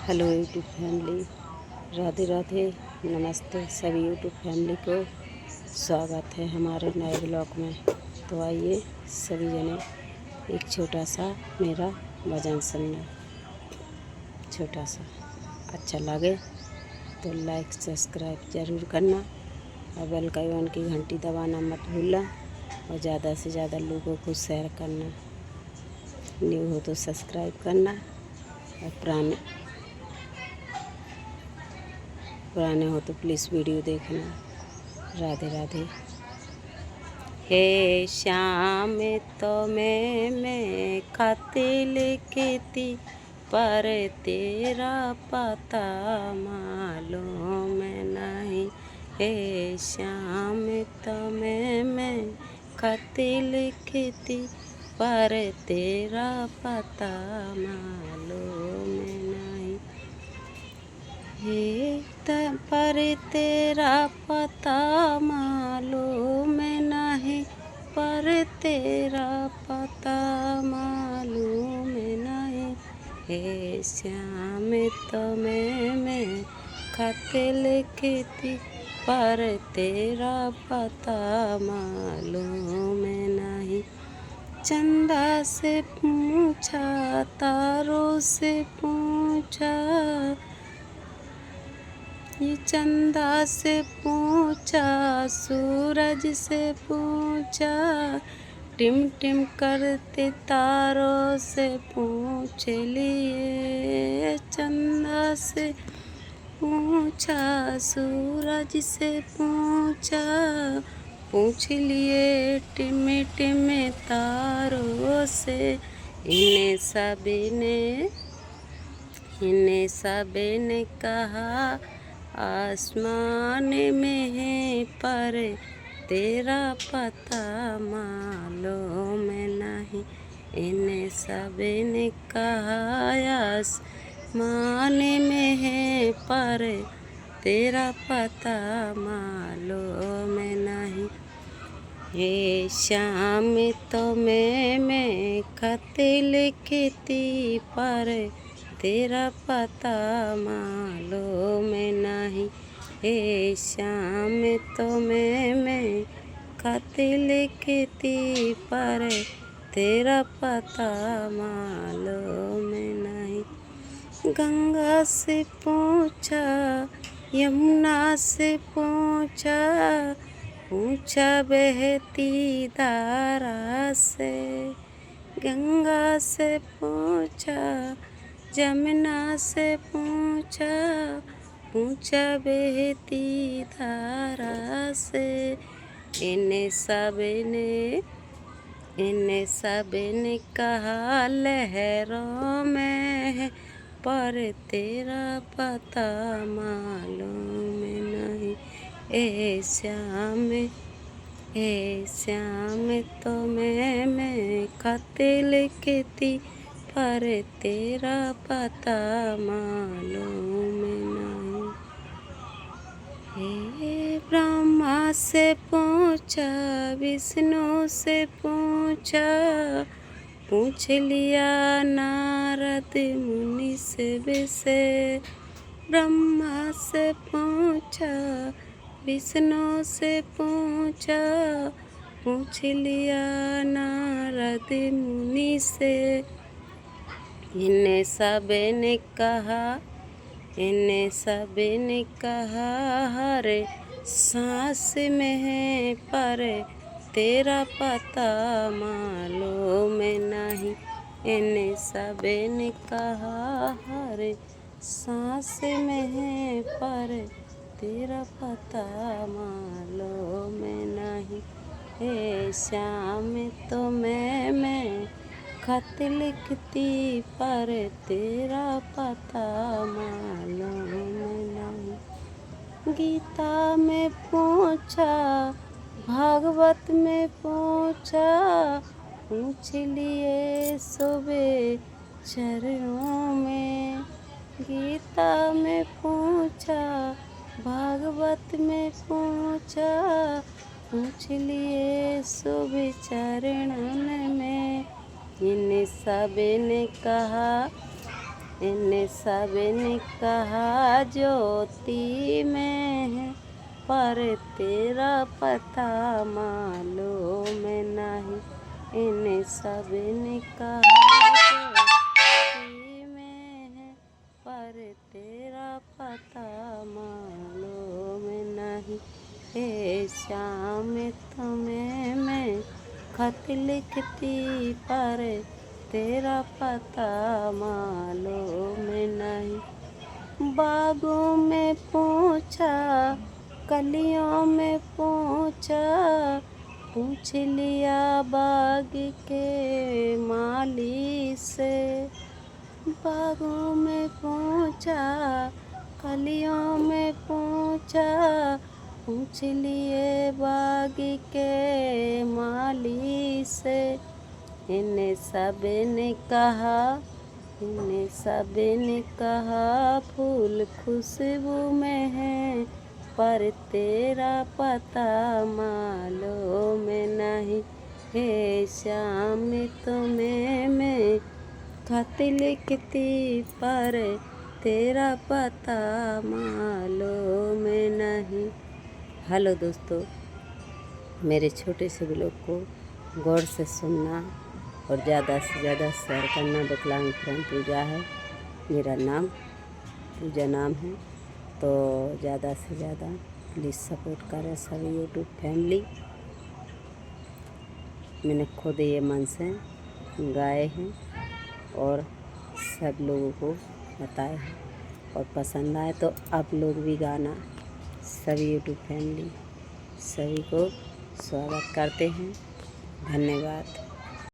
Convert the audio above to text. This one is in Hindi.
Hello YouTube family, Radhe Radhe, नमस्ते सभी यूट्यूब फैमिली को। स्वागत है हमारे नए ब्लॉग में। तो आइए सभी जने एक छोटा सा मेरा भजन सुनना। छोटा सा अच्छा लगे तो लाइक सब्सक्राइब ज़रूर करना और बेल का आइकन की घंटी दबाना मत भूलना और ज़्यादा से ज़्यादा लोगों को शेयर करना। न्यू हो तो सब्सक्राइब करना और पुराने हो तो प्लीज़ वीडियो देखना। राधे राधे। हे श्याम तो मैं खाते लिखती पर तेरा पता मालूम नहीं। हे श्याम तो मैं खाते लिखती पर तेरा पता मालूम नहीं। हे पर तेरा पता मालूम नहीं, पर तेरा पता मालूम नहीं। हे श्याम तो मैं खाते लिखती पर तेरा पता मालूम नहीं। चंदा से पूछा, तारों से पूछा, ये चंदा से पूछा, सूरज से पूछा, टिम टिम करते तारों से पूछ लिए। चंदा से पूछा, सूरज से पूछा, पूछ लिए टिम टिम तारों से। इन्हें सबने कहा आसमान में है पर तेरा पता मालूम नहीं। इन्हें सबने कहा आसमान में है पर तेरा पता मालूम नहीं। हे श्याम तो मैं खाते लिखती पर तेरा पता मालूम नहीं। हे श्याम तो मैं खाते लिखती पर तेरा पता मालूम नहीं। गंगा से पूछा, यमुना से पूछा, पूछा बहती धारा से। गंगा से पूछा, जमुना से पूछा, पूछा बहती धारा से। इन्हें सबने कहा लहरों में है पर तेरा पता मालूम नहीं। ए श्याम तो मैं खाते लिखती पर तेरा पता मालूम नहीं। हे ब्रह्मा से पूछा, विष्णु से पूछा, पूछ लिया नारद मुनि से विषय। ब्रह्मा से पूछा, विष्णु से पूछा, पूछ लिया नारद मुनि से। इन्हें सबने कहा हर सांस में है पर तेरा पता मालूम नहीं। इन्हें सबने कहा हर सांस में है पर तेरा पता मालूम नहीं। हे श्याम तो मैं खत लिखती पर तेरा पता मालूम नहीं। गीता में पूछा, भागवत में पूछा, पूछ लिए सुबह चरणों में। गीता में पूछा, भागवत में पूछा, पूछ लिए सुबह चरणों में। इन सबने कहा इन्हें सब ने कहा ज्योति में है, पर तेरा पता मालूम नहीं। इन्हें सब ने कहा ज्योति में है, पर तेरा पता मालूम नहीं। हे श्याम तुम्हें मैं खत लिखती, पर तेरा पता मालूम नहीं। बागों में पूछा, कलियों में पूछा, पूछ लिया बाग के माली से। बागों में पूछा, कलियों में पूछा, पूछ लिए बाग के माली से। इन्हें सब ने कहा, इन्हें सब ने कहा फूल खुशबू में है, पर तेरा पता मालूम नहीं। हे श्याम तुम्हें मैं खत लिखती, पर तेरा पता मालूम नहीं। हेलो दोस्तों, मेरे छोटे से ब्लॉग को गौर से सुनना और ज़्यादा से ज़्यादा शेयर करना। विकलांग फ्रेंड पूजा है, मेरा नाम पूजा नाम है, तो ज़्यादा से ज़्यादा प्लीज़ सपोर्ट करें सभी यूट्यूब फैमिली। मैंने खुद ये मन से गाए हैं और सब लोगों को बताए हैं, और पसंद आए तो आप लोग भी गाना। सभी यूट्यूब फैमिली सभी को स्वागत करते हैं। धन्यवाद।